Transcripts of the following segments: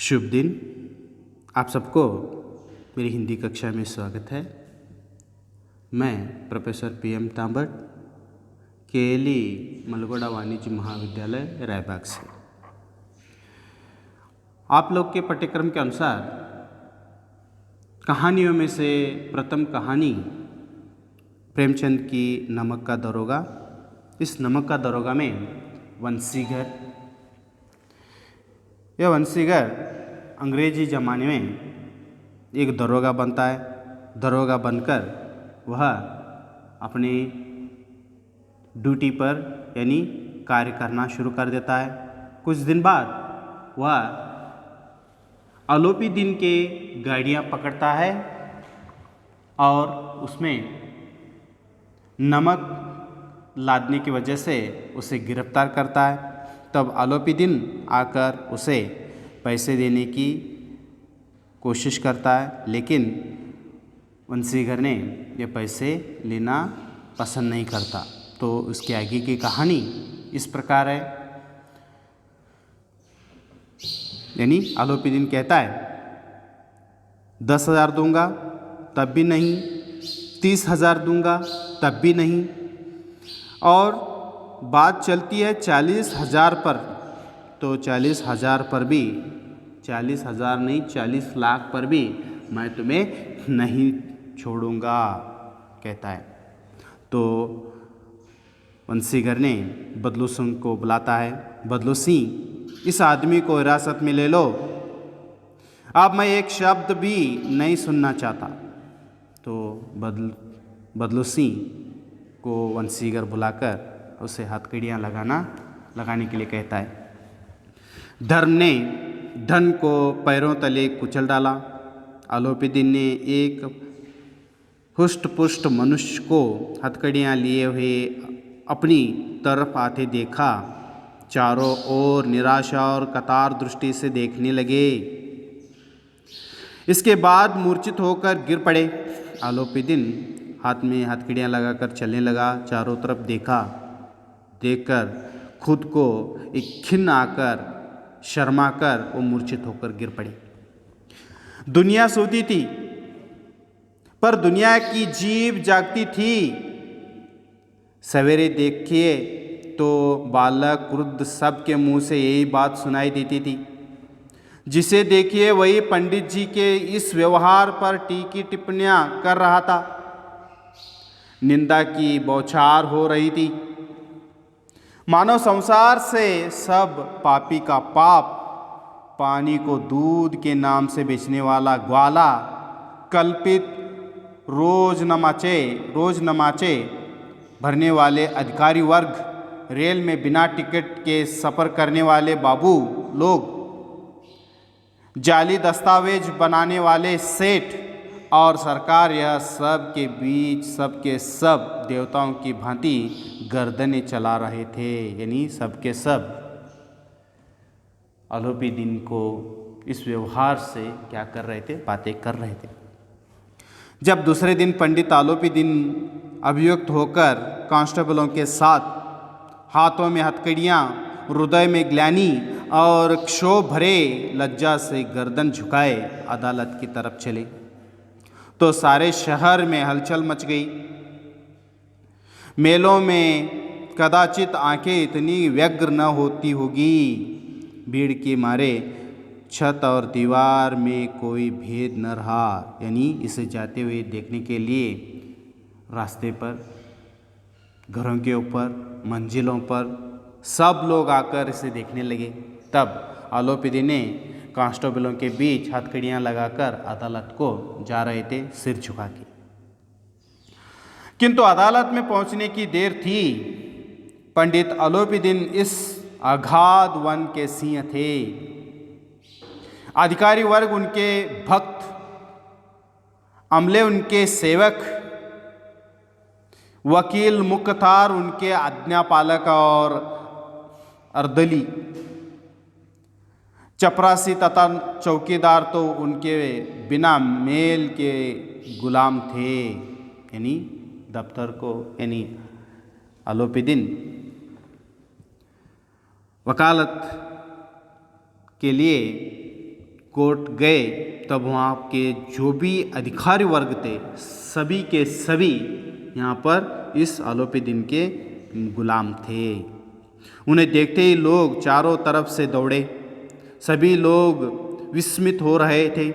शुभ दिन। आप सबको मेरी हिंदी कक्षा में स्वागत है। मैं प्रोफेसर PM तांबट, KLE मलगोड़ा वाणिज्य महाविद्यालय रायबाग से। आप लोग के पाठ्यक्रम के अनुसार कहानियों में से प्रथम कहानी प्रेमचंद की नमक का दरोगा। इस नमक का दरोगा में वंशीधर, यह वंशीधर अंग्रेजी ज़माने में एक दरोगा बनता है। दरोगा बनकर वह अपनी ड्यूटी पर यानी कार्य करना शुरू कर देता है। कुछ दिन बाद वह आलोपी दिन के गाड़ियाँ पकड़ता है और उसमें नमक लादने की वजह से उसे गिरफ्तार करता है। तब आलोपी दिन आकर उसे पैसे देने की कोशिश करता है, लेकिन वंशीधर ने ये पैसे लेना पसंद नहीं करता। तो उसके आगे की कहानी इस प्रकार है। यानी आलोपी दिन कहता है 10,000 दूंगा तब भी नहीं, 30,000 दूंगा तब भी नहीं, और बात चलती है 40,000 पर। तो 40,000 पर भी, 40,000 नहीं 40 लाख पर भी मैं तुम्हें नहीं छोड़ूंगा कहता है। तो वंशीधर ने बदलू सिंह को बुलाता है। बदलू सिंह, इस आदमी को हिरासत में ले लो, अब मैं एक शब्द भी नहीं सुनना चाहता। तो बदलू सिंह को वंशीधर बुलाकर उसे हथकड़ियाँ लगाने के लिए कहता है। धर्म ने धन को पैरों तले कुचल डाला। आलोपी दिन ने एक हुष्ट पुष्ट मनुष्य को हथकड़ियाँ लिए हुए अपनी तरफ आते देखा। चारों ओर निराशा और कतार दृष्टि से देखने लगे। इसके बाद मूर्छित होकर गिर पड़े। आलोपी दिन हाथ में हथकड़ियाँ लगाकर चलने लगा। चारों तरफ देखकर खुद को एक खिन्न आकर शर्मा कर वो मूर्छित होकर गिर पड़ी। दुनिया सोती थी, पर दुनिया की जीभ जागती थी। सवेरे देखिए तो बालक वृद्ध सबके मुंह से यही बात सुनाई देती थी। जिसे देखिए वही पंडित जी के इस व्यवहार पर टीकी टिप्पणियां कर रहा था। निंदा की बौछार हो रही थी। मानव संसार से सब पापी का पाप, पानी को दूध के नाम से बेचने वाला ग्वाला, कल्पित रोज नमाचे भरने वाले अधिकारी वर्ग, रेल में बिना टिकट के सफ़र करने वाले बाबू लोग, जाली दस्तावेज बनाने वाले सेठ और सरकार, यह सब के बीच सबके सब देवताओं की भांति गर्दनें चला रहे थे। यानी सबके सब आलोपी दिन को इस व्यवहार से क्या कर रहे थे, बातें कर रहे थे। जब दूसरे दिन पंडित आलोपी दिन अभियुक्त होकर कांस्टेबलों के साथ हाथों में हथकड़ियाँ, हृदय में ग्लानि और क्षोभ भरे लज्जा से गर्दन झुकाए अदालत की तरफ चले, तो सारे शहर में हलचल मच गई। मेलों में कदाचित आंखें इतनी व्यग्र न होती होगी। भीड़ के मारे छत और दीवार में कोई भेद न रहा। यानी इसे जाते हुए देखने के लिए रास्ते पर, घरों के ऊपर, मंजिलों पर सब लोग आकर इसे देखने लगे। तब आलोपी दिन ने कांस्टेबलों के बीच हथकड़ियाँ लगाकर अदालत को जा रहे थे, सिर झुका के। किंतु अदालत में पहुंचने की देर थी। पंडित आलोपी दिन इस अगाध वन के सिंह थे। अधिकारी वर्ग उनके भक्त, अमले उनके सेवक, वकील मुख्तार उनके आज्ञापालक और अर्दली, चपरासी तथा चौकीदार तो उनके बिना मेल के गुलाम थे। यानी दफ्तर को, यानी आलोपी दिन वकालत के लिए कोर्ट गए तब वहाँ के जो भी अधिकारी वर्ग थे सभी के सभी यहाँ पर इस आलोपी दिन के गुलाम थे। उन्हें देखते ही लोग चारों तरफ से दौड़े। सभी लोग विस्मित हो रहे थे,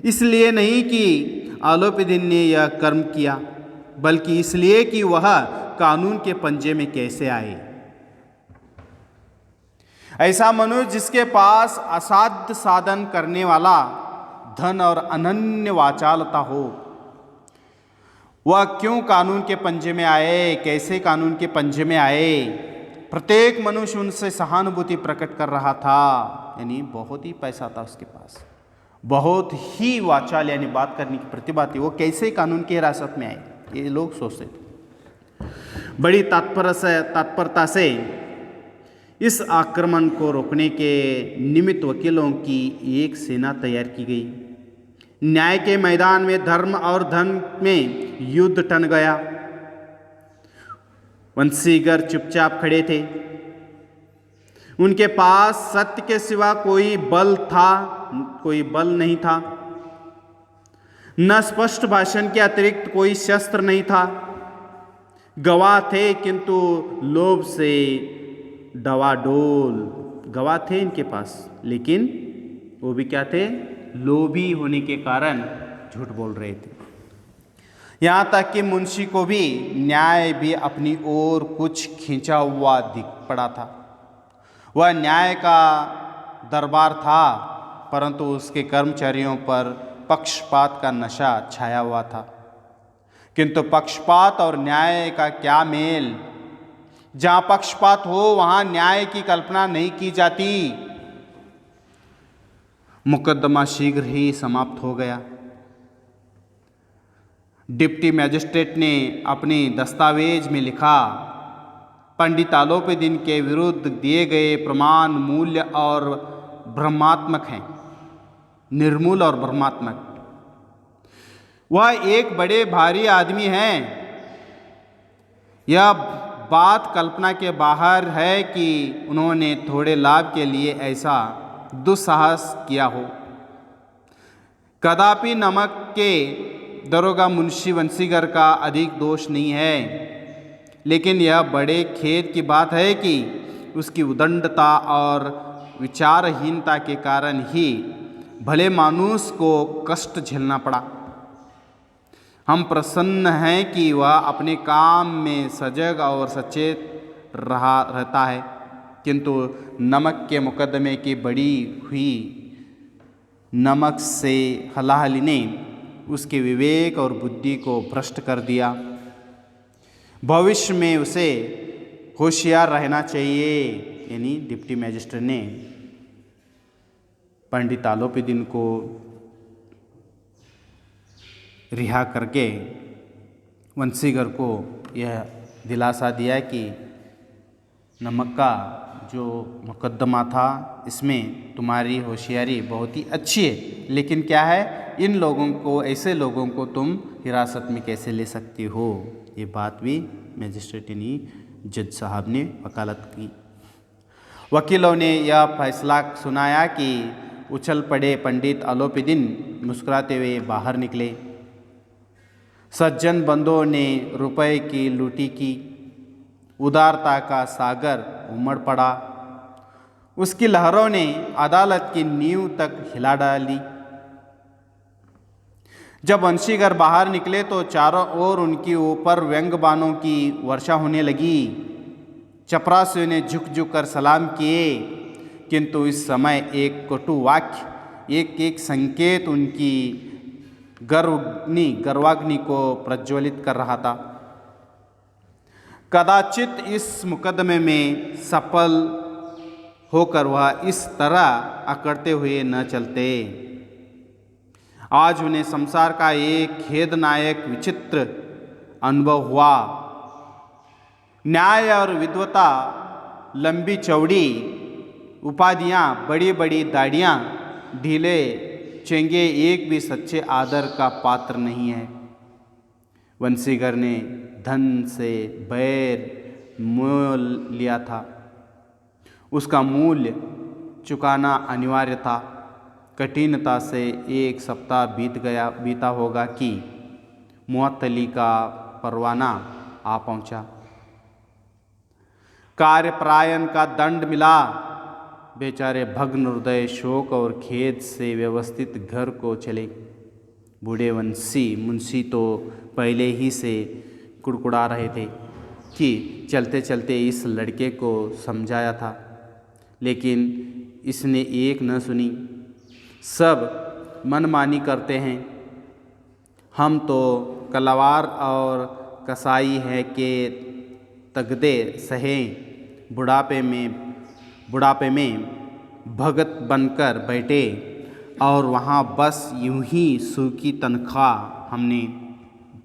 इसलिए नहीं कि आलोपी दिन ने यह कर्म किया, बल्कि इसलिए कि वह कानून के पंजे में कैसे आए। ऐसा मनुष्य जिसके पास असाध्य साधन करने वाला धन और अनन्य वाचालता हो, वह क्यों कानून के पंजे में आए, कैसे कानून के पंजे में आए। प्रत्येक मनुष्य उनसे सहानुभूति प्रकट कर रहा था, यानी बहुत ही पैसा था उसके पास, बहुत ही वाचाल यानी बात करने की प्रतिभा थी, वो कैसे कानून की हिरासत में आए, ये लोग सोचते थे। बड़ी तत्परता से इस आक्रमण को रोकने के निमित्त वकीलों की एक सेना तैयार की गई। न्याय के मैदान में धर्म और धन में युद्ध टन गया। वंशीगर चुपचाप खड़े थे। उनके पास सत्य के सिवा कोई बल नहीं था। न स्पष्ट भाषण के अतिरिक्त कोई शस्त्र नहीं था। गवाह थे किंतु लोभ से डवाडोल। गवाह थे इनके पास, लेकिन वो भी क्या थे, लोभी होने के कारण झूठ बोल रहे थे। यहाँ तक कि मुंशी को भी न्याय भी अपनी ओर कुछ खींचा हुआ दिख पड़ा था। वह न्याय का दरबार था, परंतु उसके कर्मचारियों पर पक्षपात का नशा छाया हुआ था। किंतु पक्षपात और न्याय का क्या मेल। जहाँ पक्षपात हो वहाँ न्याय की कल्पना नहीं की जाती। मुकदमा शीघ्र ही समाप्त हो गया। डिप्टी मजिस्ट्रेट ने अपने दस्तावेज में लिखा, पंडित आलोपी दिन के विरुद्ध दिए गए प्रमाण मूल्य और भ्रमात्मक हैं, निर्मूल और भ्रमात्मक। वह एक बड़े भारी आदमी हैं। यह बात कल्पना के बाहर है कि उन्होंने थोड़े लाभ के लिए ऐसा दुस्साहस किया हो। कदापि नमक के दरोगा मुंशी वंशीगर का अधिक दोष नहीं है, लेकिन यह बड़े खेद की बात है कि उसकी उदंडता और विचारहीनता के कारण ही भले मानुष को कष्ट झेलना पड़ा। हम प्रसन्न हैं कि वह अपने काम में सजग और सचेत रहता है, किंतु नमक के मुकदमे की बड़ी हुई नमक से हलाहली ने उसके विवेक और बुद्धि को भ्रष्ट कर दिया। भविष्य में उसे होशियार रहना चाहिए। यानी डिप्टी मजिस्ट्रेट ने पंडित आलोपी दिन को रिहा करके वंशीगर को यह दिलासा दिया कि नमक का जो मुकदमा था इसमें तुम्हारी होशियारी बहुत ही अच्छी है, लेकिन क्या है, इन लोगों को, ऐसे लोगों को तुम हिरासत में कैसे ले सकती हो। ये बात भी मजिस्ट्रेट यानी जज साहब ने वकालत की। वकीलों ने यह फैसला सुनाया कि उछल पड़े पंडित आलोपी दिन मुस्कुराते हुए बाहर निकले। सज्जन बंधुओं ने रुपए की लूटी की। उदारता का सागर उमड़ पड़ा। उसकी लहरों ने अदालत की नींव तक हिला डाली। जब वंशीगर बाहर निकले तो चारों ओर उनके ऊपर व्यंग बाणों की वर्षा होने लगी। चपरासियों ने झुक झुक कर सलाम किए, किंतु इस समय एक कटु वाक्य, एक संकेत उनकी गर्वाग्नि को प्रज्वलित कर रहा था। कदाचित इस मुकदमे में सफल होकर वह इस तरह अकड़ते हुए न चलते। आज उन्हें संसार का एक खेदनायक विचित्र अनुभव हुआ। न्याय और विद्वता, लंबी चौड़ी उपाधियाँ, बड़ी बड़ी दाढ़ियाँ, ढीले चेंगे एक भी सच्चे आदर का पात्र नहीं है। वंशीगर ने धन से बैर मोल लिया था। उसका मूल्य चुकाना अनिवार्य था। कठिनता से 1 सप्ताह बीता होगा कि मुअत्तली का परवाना आ पहुंचा। कार्यपरायण का दंड मिला। बेचारे भग्न हृदय शोक और खेद से व्यवस्थित घर को चले। बूढ़े मुंशी तो पहले ही से कुड़कुड़ा रहे थे कि चलते चलते इस लड़के को समझाया था, लेकिन इसने एक न सुनी। सब मनमानी करते हैं। हम तो कलवार और कसाई है के तगदे सहें बुढ़ापे में भगत बनकर बैठे और वहाँ बस यूं ही सूखी तनख्वाह। हमने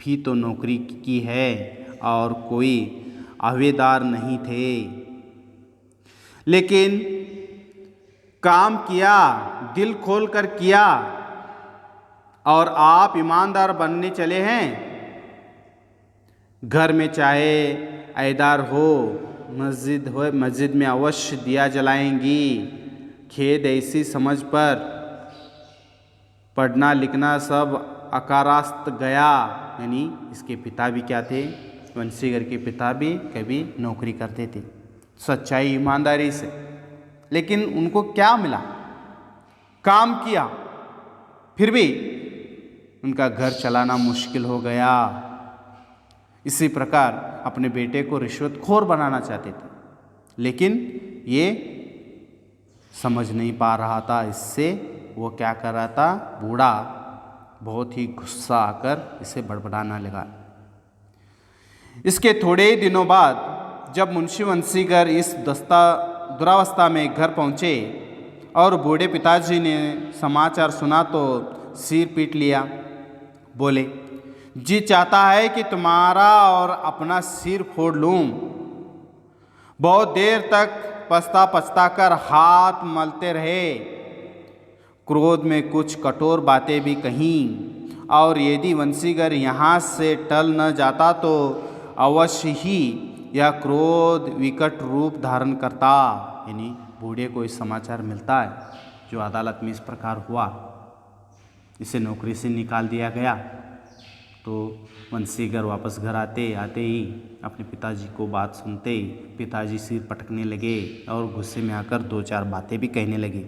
भी तो नौकरी की है और कोई आवेदार नहीं थे, लेकिन काम किया, दिल खोल कर किया। और आप ईमानदार बनने चले हैं। घर में चाहे ऐदार हो, मस्जिद में अवश्य दिया जलाएंगी। खेद ऐसी समझ पर पढ़ना लिखना सब अकारास्त गया। यानी इसके पिता भी क्या थे, वंशीगर के पिता भी कभी नौकरी करते थे सच्चाई ईमानदारी से, लेकिन उनको क्या मिला? काम किया, फिर भी उनका घर चलाना मुश्किल हो गया। इसी प्रकार अपने बेटे को रिश्वतखोर बनाना चाहते थे, लेकिन ये समझ नहीं पा रहा था। इससे वो क्या कर रहा था, बूढ़ा बहुत ही गुस्सा आकर इसे बड़बड़ाना लगा। इसके थोड़े ही दिनों बाद जब मुंशी वंशीगर इस दुरावस्था में घर पहुँचे और बूढ़े पिताजी ने समाचार सुना तो सिर पीट लिया। बोले, जी चाहता है कि तुम्हारा और अपना सिर फोड़ लूं। बहुत देर तक पछता कर हाथ मलते रहे। क्रोध में कुछ कठोर बातें भी कहीं, और यदि वंशीगर यहाँ से टल न जाता तो अवश्य ही यह क्रोध विकट रूप धारण करता। यानी बूढ़े को इस समाचार मिलता है जो अदालत में इस प्रकार हुआ, इसे नौकरी से निकाल दिया गया। तो वंशीगर वापस घर आते ही अपने पिताजी को बात सुनते ही पिताजी सिर पटकने लगे और गुस्से में आकर 2-4 बातें भी कहने लगे।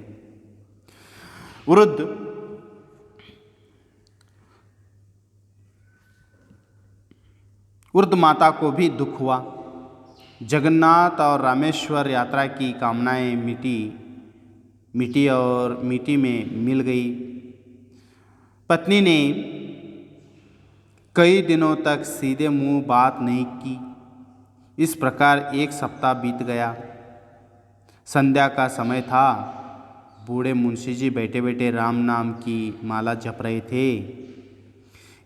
वृद्ध माता को भी दुख हुआ। जगन्नाथ और रामेश्वर यात्रा की कामनाएं मिट्टी में मिल गई। पत्नी ने कई दिनों तक सीधे मुंह बात नहीं की। इस प्रकार 1 सप्ताह बीत गया। संध्या का समय था। बूढ़े मुंशी जी बैठे बैठे राम नाम की माला जप रहे थे।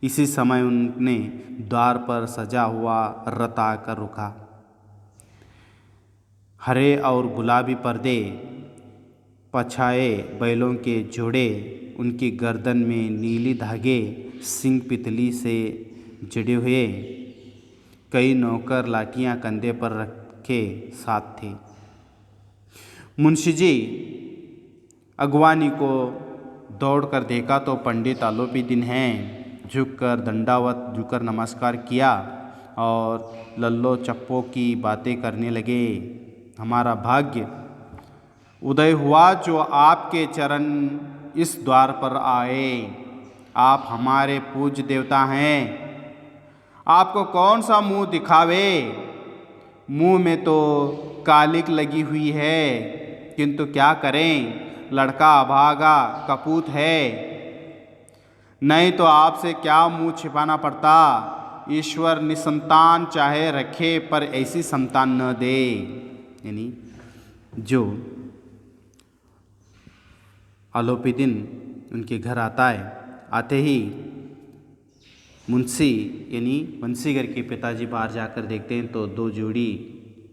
इसी समय उनने द्वार पर सजा हुआ रथ आकर रुका। हरे और गुलाबी पर्दे पछाए बैलों के जोड़े, उनकी गर्दन में नीली धागे सिंह पितली से जड़े हुए, कई नौकर लाठियां कंधे पर रखे साथ थे। मुंशी जी अगवानी को दौड़कर देखा तो पंडित आलोपीदीन हैं। झुककर नमस्कार किया और लल्लो चप्पो की बातें करने लगे। हमारा भाग्य उदय हुआ जो आपके चरण इस द्वार पर आए। आप हमारे पूज्य देवता हैं। आपको कौन सा मुंह दिखावे? मुंह में तो कालिक लगी हुई है, किंतु क्या करें, लड़का अभागा कपूत है। नहीं तो आपसे क्या मुंह छिपाना पड़ता। ईश्वर निसंतान चाहे रखे पर ऐसी संतान न दे। यानी जो आलोपीदीन उनके घर आता है, आते ही मुंशी यानी वंशीगर के पिताजी बाहर जाकर देखते हैं तो 2 जोड़ी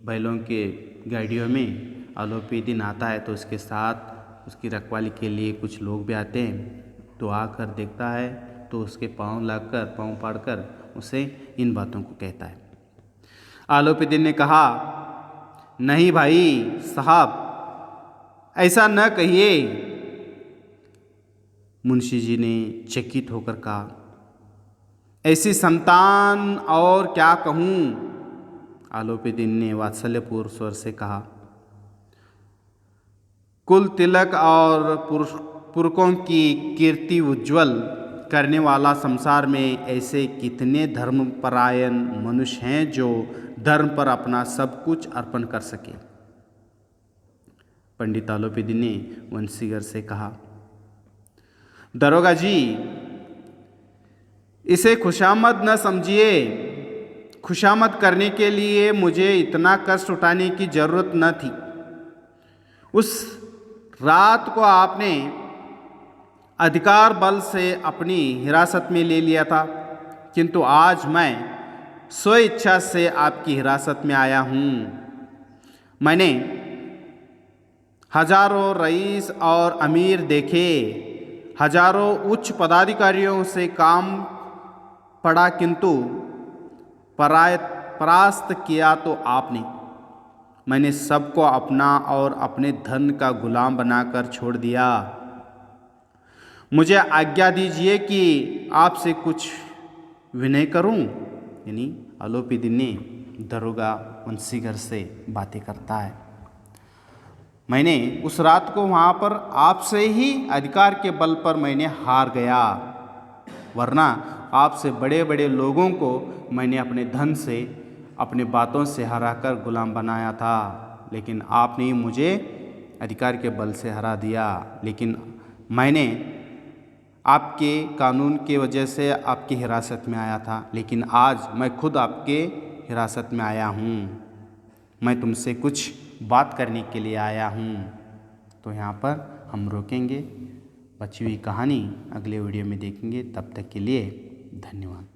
बैलों के गाड़ियों में आलोपीदीन आता है। तो उसके साथ उसकी रखवाली के लिए कुछ लोग भी आते हैं। तो आकर देखता है तो उसके पाँव पाड़कर उसे इन बातों को कहता है। आलोपीदीन ने कहा, नहीं भाई साहब, ऐसा न कहिए। मुंशी जी ने चकित होकर कहा, ऐसी संतान और क्या कहूँ। आलोपीदीन ने वात्सल्यपूर्ण स्वर से कहा, कुल तिलक और पुरखों की कीर्ति उज्ज्वल करने वाला संसार में ऐसे कितने धर्मपरायण मनुष्य हैं जो धर्म पर अपना सब कुछ अर्पण कर सके। पंडित आलोपीदीन ने वंशीगर से कहा, दरोगा जी, इसे खुशामद न समझिए। खुशामद करने के लिए मुझे इतना कष्ट उठाने की जरूरत न थी। उस रात को आपने अधिकार बल से अपनी हिरासत में ले लिया था, किंतु आज मैं स्व इच्छा से आपकी हिरासत में आया हूँ। मैंने हजारों रईस और अमीर देखे, हजारों उच्च पदाधिकारियों से काम पड़ा, किंतु परास्त किया तो आपने। मैंने सबको अपना और अपने धन का गुलाम बनाकर छोड़ दिया। मुझे आज्ञा दीजिए कि आपसे कुछ विनय करूं। यानी आलोपीदीन ने दरोगा वंशीगर से बातें करता है, मैंने उस रात को वहाँ पर आपसे ही अधिकार के बल पर मैंने हार गया, वरना आपसे बड़े बड़े लोगों को मैंने अपने धन से, अपने बातों से हराकर गुलाम बनाया था, लेकिन आपने मुझे अधिकार के बल से हरा दिया। लेकिन मैंने आपके कानून की वजह से आपकी हिरासत में आया था, लेकिन आज मैं खुद आपके हिरासत में आया हूँ। मैं तुमसे कुछ बात करने के लिए आया हूँ। तो यहाँ पर हम रोकेंगे, बची हुई कहानी अगले वीडियो में देखेंगे। तब तक के लिए धन्यवाद।